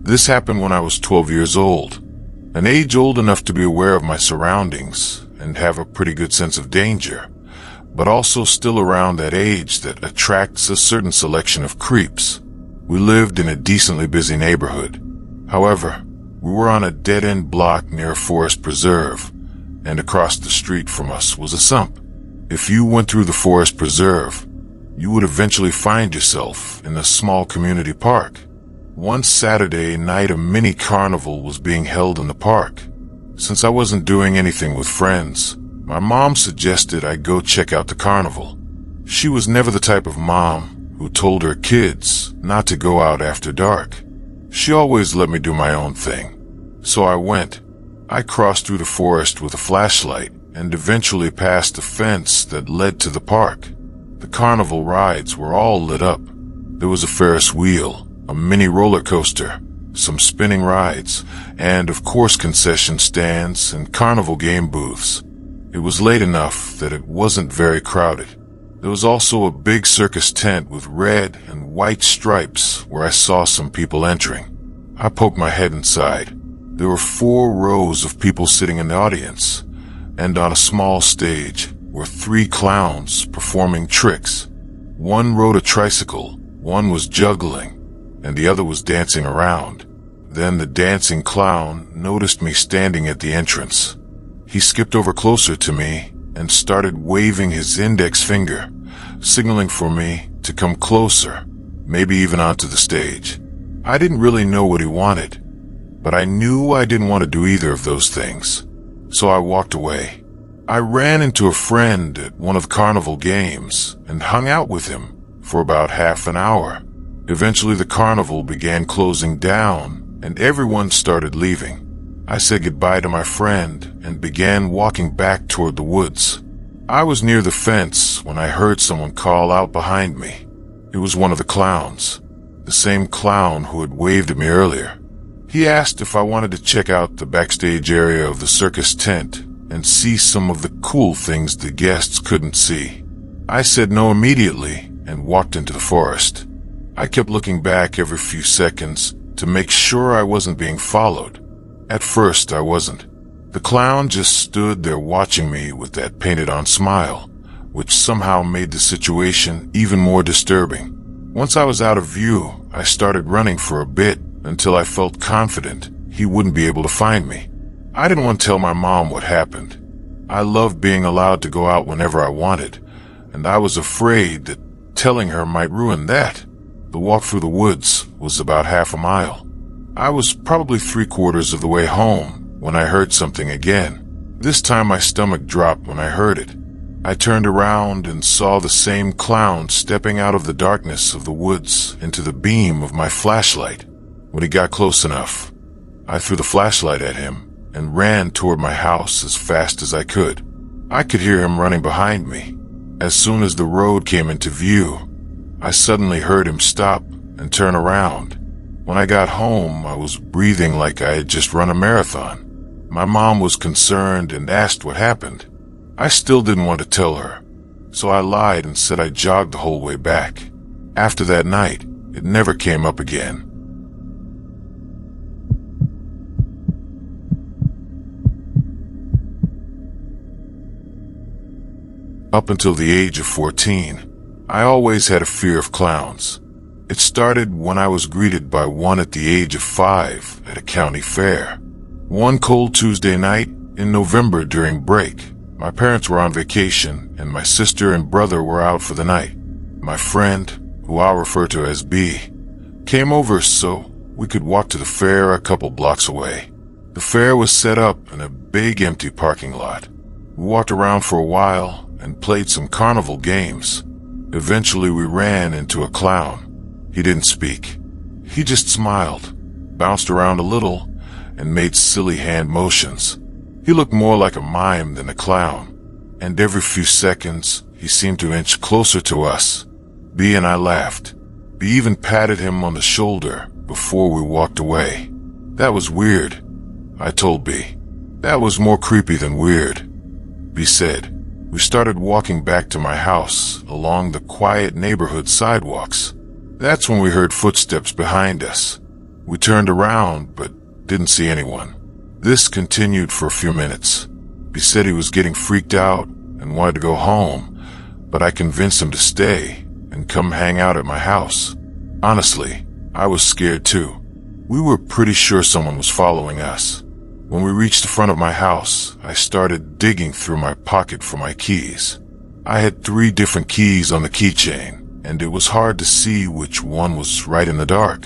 This happened when I was 12 years old, an age old enough to be aware of my surroundings and have a pretty good sense of danger, but also still around that age that attracts a certain selection of creeps. We lived in a decently busy neighborhood. However, we were on a dead-end block near a forest preserve, and across the street from us was a sump. If you went through the forest preserve, you would eventually find yourself in a small community park. One Saturday night, a mini carnival was being held in the park. Since I wasn't doing anything with friends, my mom suggested I go check out the carnival. She was never the type of mom who told her kids not to go out after dark. She always let me do my own thing. So I went. I crossed through the forest with a flashlight and eventually passed the fence that led to the park. The carnival rides were all lit up. There was a Ferris wheel, a mini roller coaster, some spinning rides, and of course concession stands and carnival game booths. It was late enough that it wasn't very crowded. There was also a big circus tent with red and white stripes where I saw some people entering. I poked my head inside. There were 4 rows of people sitting in the audience, and on a small stage were 3 clowns performing tricks. One rode a tricycle, one was juggling, and the other was dancing around. Then the dancing clown noticed me standing at the entrance. He skipped over closer to me and started waving his index finger, signaling for me to come closer, maybe even onto the stage. I didn't really know what he wanted, but I knew I didn't want to do either of those things, so I walked away. I ran into a friend at one of the carnival games and hung out with him for about half an hour. Eventually the carnival began closing down and everyone started leaving. I said goodbye to my friend and began walking back toward the woods. I was near the fence when I heard someone call out behind me. It was one of the clowns, the same clown who had waved at me earlier. He asked if I wanted to check out the backstage area of the circus tent and see some of the cool things the guests couldn't see. I said no immediately and walked into the forest. I kept looking back every few seconds to make sure I wasn't being followed. At first, I wasn't. The clown just stood there watching me with that painted-on smile, which somehow made the situation even more disturbing. Once I was out of view, I started running for a bit until I felt confident he wouldn't be able to find me. I didn't want to tell my mom what happened. I loved being allowed to go out whenever I wanted, and I was afraid that telling her might ruin that. The walk through the woods was about half a mile. I was probably 3/4 of the way home when I heard something again. This time my stomach dropped when I heard it. I turned around and saw the same clown stepping out of the darkness of the woods into the beam of my flashlight. When he got close enough, I threw the flashlight at him and ran toward my house as fast as I could. I could hear him running behind me. As soon as the road came into view, I suddenly heard him stop and turn around. When I got home, I was breathing like I had just run a marathon. My mom was concerned and asked what happened. I still didn't want to tell her, so I lied and said I jogged the whole way back. After that night, it never came up again. Up until the age of 14, I always had a fear of clowns. It started when I was greeted by one at the age of 5 at a county fair. One cold Tuesday night in November during break, my parents were on vacation and my sister and brother were out for the night. My friend, who I'll refer to as B, came over so we could walk to the fair a couple blocks away. The fair was set up in a big empty parking lot. We walked around for a while and played some carnival games. Eventually we ran into a clown. He didn't speak. He just smiled, bounced around a little, and made silly hand motions. He looked more like a mime than a clown, and every few seconds he seemed to inch closer to us. B and I laughed. B even patted him on the shoulder before we walked away. That was weird, I told B. That was more creepy than weird, B said. We started walking back to my house along the quiet neighborhood sidewalks. That's when we heard footsteps behind us. We turned around, but didn't see anyone. This continued for a few minutes. He said he was getting freaked out and wanted to go home, but I convinced him to stay and come hang out at my house. Honestly, I was scared too. We were pretty sure someone was following us. When we reached the front of my house, I started digging through my pocket for my keys. I had 3 different keys on the keychain, and it was hard to see which one was right in the dark.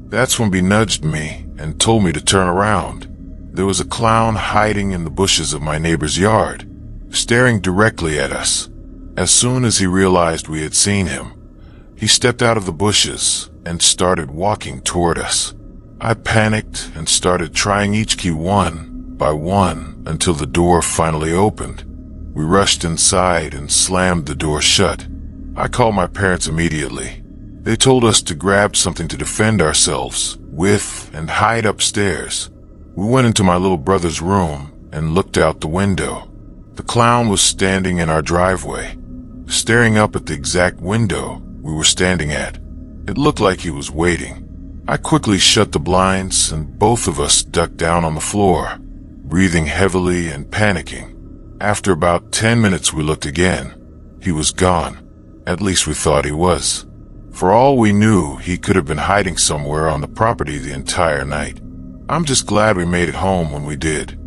That's when he nudged me and told me to turn around. There was a clown hiding in the bushes of my neighbor's yard, staring directly at us. As soon as he realized we had seen him, he stepped out of the bushes and started walking toward us. I panicked and started trying each key one by one until the door finally opened. We rushed inside and slammed the door shut. I called my parents immediately. They told us to grab something to defend ourselves with and hide upstairs. We went into my little brother's room and looked out the window. The clown was standing in our driveway, staring up at the exact window we were standing at. It looked like he was waiting. I quickly shut the blinds and both of us ducked down on the floor, breathing heavily and panicking. After about 10 minutes we looked again. He was gone. At least we thought he was. For all we knew, he could have been hiding somewhere on the property the entire night. I'm just glad we made it home when we did.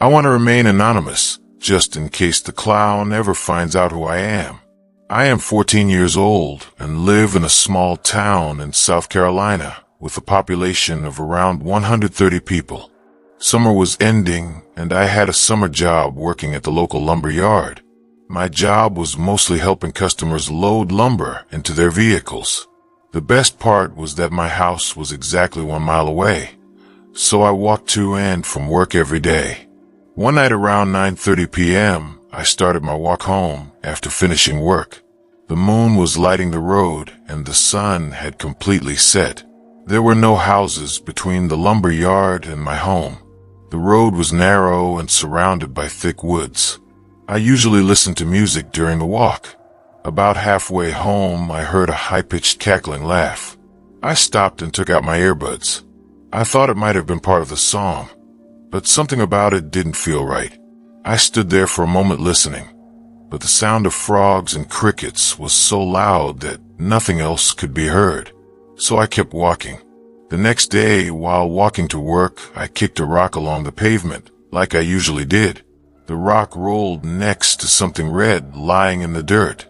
I want to remain anonymous, just in case the clown ever finds out who I am. I am 14 years old and live in a small town in South Carolina with a population of around 130 people. Summer was ending and I had a summer job working at the local lumber yard. My job was mostly helping customers load lumber into their vehicles. The best part was that my house was exactly 1 mile away, so I walked to and from work every day. One night around 9:30 p.m., I started my walk home after finishing work. The moon was lighting the road and the sun had completely set. There were no houses between the lumber yard and my home. The road was narrow and surrounded by thick woods. I usually listened to music during the walk. About halfway home, I heard a high-pitched cackling laugh. I stopped and took out my earbuds. I thought it might have been part of the song, but something about it didn't feel right. I stood there for a moment listening, but the sound of frogs and crickets was so loud that nothing else could be heard. So I kept walking. The next day, while walking to work, I kicked a rock along the pavement, like I usually did. The rock rolled next to something red lying in the dirt.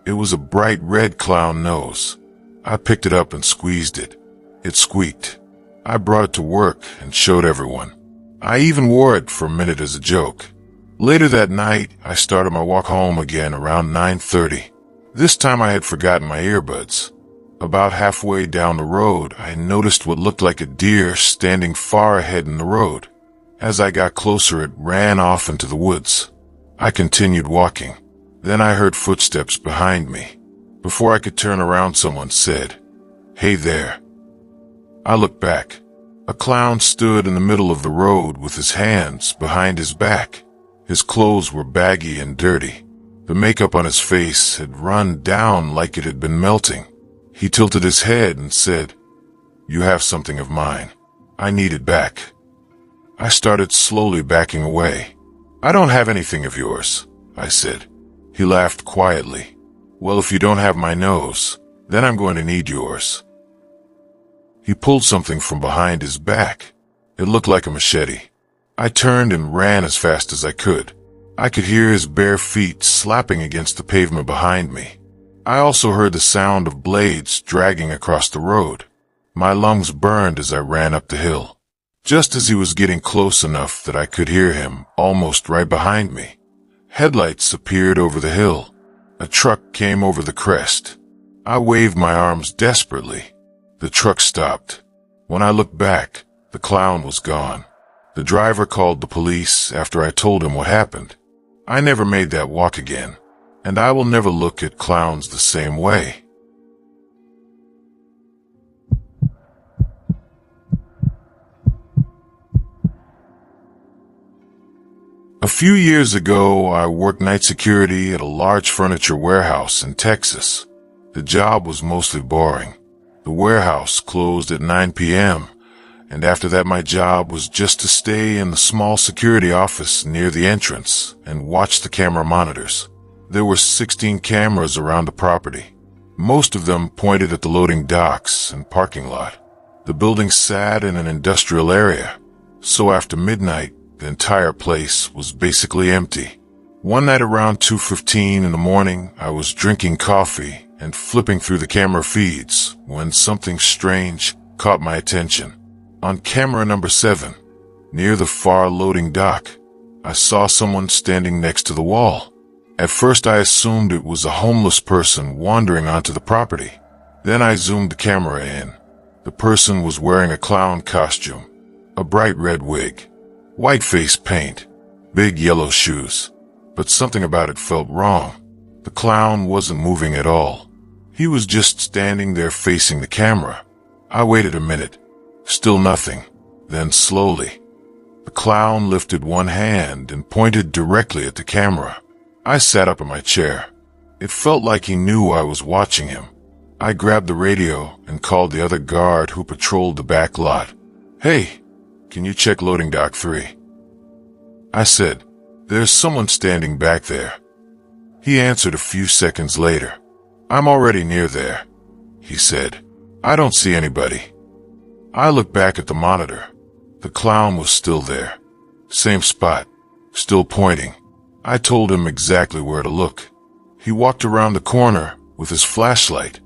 It was a bright red clown nose. I picked it up and squeezed it. It squeaked. I brought it to work and showed everyone. I even wore it for a minute as a joke. Later that night, I started my walk home again around 9:30. This time I had forgotten my earbuds. About halfway down the road, I noticed what looked like a deer standing far ahead in the road. As I got closer, it ran off into the woods. I continued walking. Then I heard footsteps behind me. Before I could turn around, someone said, "Hey there." I looked back. A clown stood in the middle of the road with his hands behind his back. His clothes were baggy and dirty. The makeup on his face had run down like it had been melting. He tilted his head and said, "You have something of mine. I need it back." I started slowly backing away. "I don't have anything of yours," I said. He laughed quietly. "Well, if you don't have my nose, then I'm going to need yours." He pulled something from behind his back. It looked like a machete. I turned and ran as fast as I could. I could hear his bare feet slapping against the pavement behind me. I also heard the sound of blades dragging across the road. My lungs burned as I ran up the hill. Just as he was getting close enough that I could hear him almost right behind me, headlights appeared over the hill. A truck came over the crest. I waved my arms desperately. The truck stopped. When I looked back, the clown was gone. The driver called the police after I told him what happened. I never made that walk again, and I will never look at clowns the same way. A few years ago, I worked night security at a large furniture warehouse in Texas. The job was mostly boring. The warehouse closed at 9 p.m., and after that my job was just to stay in the small security office near the entrance and watch the camera monitors. There were 16 cameras around the property. Most of them pointed at the loading docks and parking lot. The building sat in an industrial area, so after midnight, the entire place was basically empty. One night around 2:15 in the morning, I was drinking coffee and flipping through the camera feeds when something strange caught my attention. On camera number 7, near the far loading dock, I saw someone standing next to the wall. At first I assumed it was a homeless person wandering onto the property. Then I zoomed the camera in. The person was wearing a clown costume, a bright red wig, white face paint, big yellow shoes. But something about it felt wrong. The clown wasn't moving at all. He was just standing there facing the camera. I waited a minute. Still nothing. Then slowly, the clown lifted one hand and pointed directly at the camera. I sat up in my chair. It felt like he knew I was watching him. I grabbed the radio and called the other guard who patrolled the back lot. "Hey, can you check loading dock 3?" I said, "There's someone standing back there." He answered a few seconds later. "I'm already near there," he said. "I don't see anybody." I looked back at the monitor. The clown was still there. Same spot, still pointing. I told him exactly where to look. He walked around the corner with his flashlight,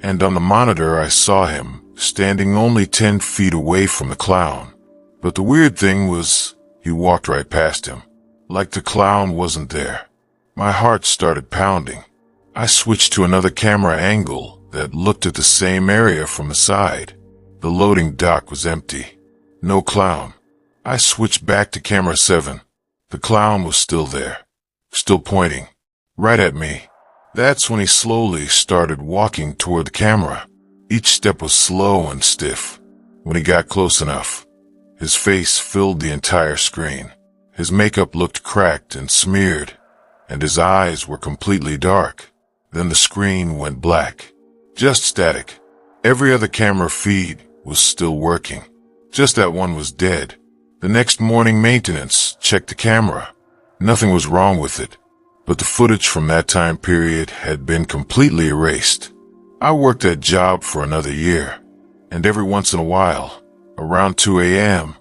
and on the monitor I saw him standing only 10 feet away from the clown. But the weird thing was, he walked right past him, like the clown wasn't there. My heart started pounding. I switched to another camera angle that looked at the same area from the side. The loading dock was empty. No clown. I switched back to camera 7. The clown was still there, still pointing, right at me. That's when he slowly started walking toward the camera. Each step was slow and stiff. When he got close enough, his face filled the entire screen. His makeup looked cracked and smeared, and his eyes were completely dark. Then the screen went black. Just static. Every other camera feed was still working. Just that one was dead. The next morning maintenance checked the camera. Nothing was wrong with it, but the footage from that time period had been completely erased. I worked that job for another year, and every once in a while, around 2 a.m.,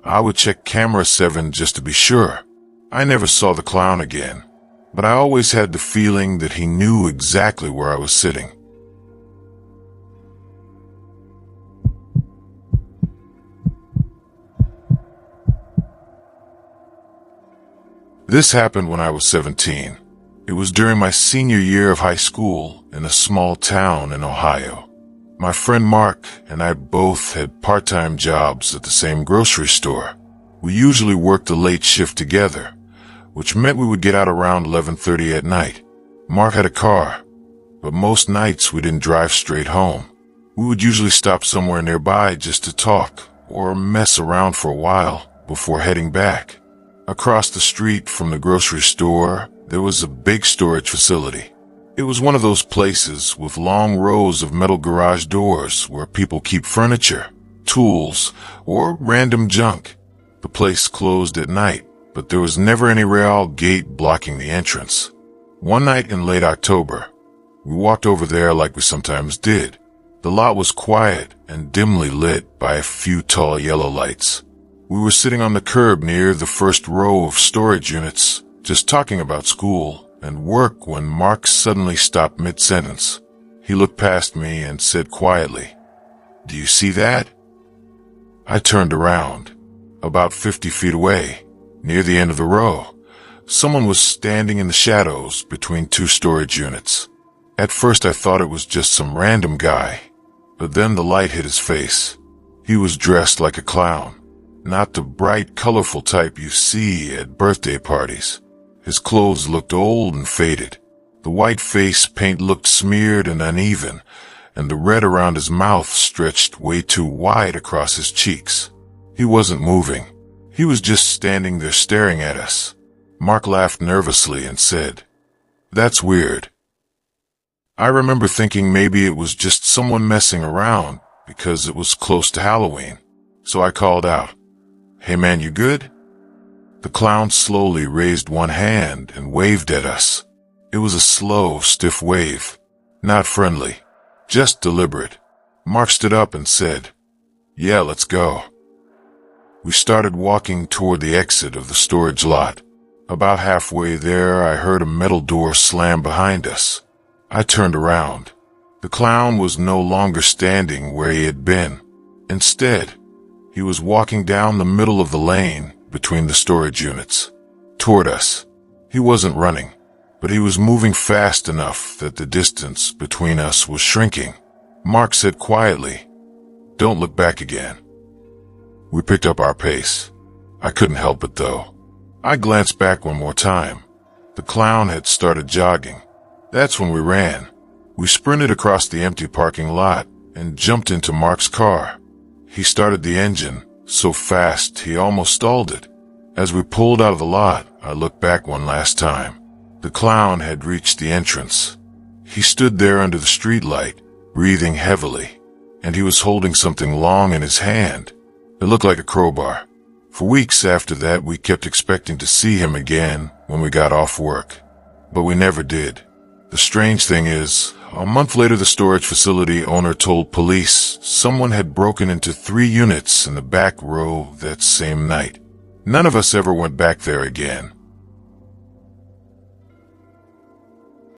I would check camera 7 just to be sure. I never saw the clown again, but I always had the feeling that he knew exactly where I was sitting. This happened when I was 17. It was during my senior year of high school in a small town in Ohio. My friend Mark and I both had part-time jobs at the same grocery store. We usually worked the late shift together, which meant we would get out around 11:30 at night. Mark had a car, but most nights we didn't drive straight home. We would usually stop somewhere nearby just to talk or mess around for a while before heading back. Across the street from the grocery store, there was a big storage facility. It was one of those places with long rows of metal garage doors where people keep furniture, tools, or random junk. The place closed at night, but there was never any real gate blocking the entrance. One night in late October, we walked over there like we sometimes did. The lot was quiet and dimly lit by a few tall yellow lights. We were sitting on the curb near the first row of storage units, just talking about school and work when Mark suddenly stopped mid-sentence. He looked past me and said quietly, "Do you see that?" I turned around. About 50 feet away, near the end of the row, someone was standing in the shadows between 2 storage units. At first I thought it was just some random guy, but then the light hit his face. He was dressed like a clown. Not the bright, colorful type you see at birthday parties. His clothes looked old and faded. The white face paint looked smeared and uneven, and the red around his mouth stretched way too wide across his cheeks. He wasn't moving. He was just standing there staring at us. Mark laughed nervously and said, "That's weird." I remember thinking maybe it was just someone messing around because it was close to Halloween. So I called out, "Hey man, you good?" The clown slowly raised one hand and waved at us. It was a slow, stiff wave. Not friendly, just deliberate. Mark stood up and said, "Yeah, let's go." We started walking toward the exit of the storage lot. About halfway there, I heard a metal door slam behind us. I turned around. The clown was no longer standing where he had been. Instead, he was walking down the middle of the lane between the storage units, toward us. He wasn't running, but he was moving fast enough that the distance between us was shrinking. Mark said quietly, "Don't look back again." We picked up our pace. I couldn't help it though. I glanced back one more time. The clown had started jogging. That's when we ran. We sprinted across the empty parking lot and jumped into Mark's car. He started the engine so fast he almost stalled it. As we pulled out of the lot, I looked back one last time. The clown had reached the entrance. He stood there under the streetlight, breathing heavily, and he was holding something long in his hand. It looked like a crowbar. For weeks after that, we kept expecting to see him again when we got off work, but we never did. The strange thing is, a month later the storage facility owner told police someone had broken into 3 units in the back row that same night. None of us ever went back there again.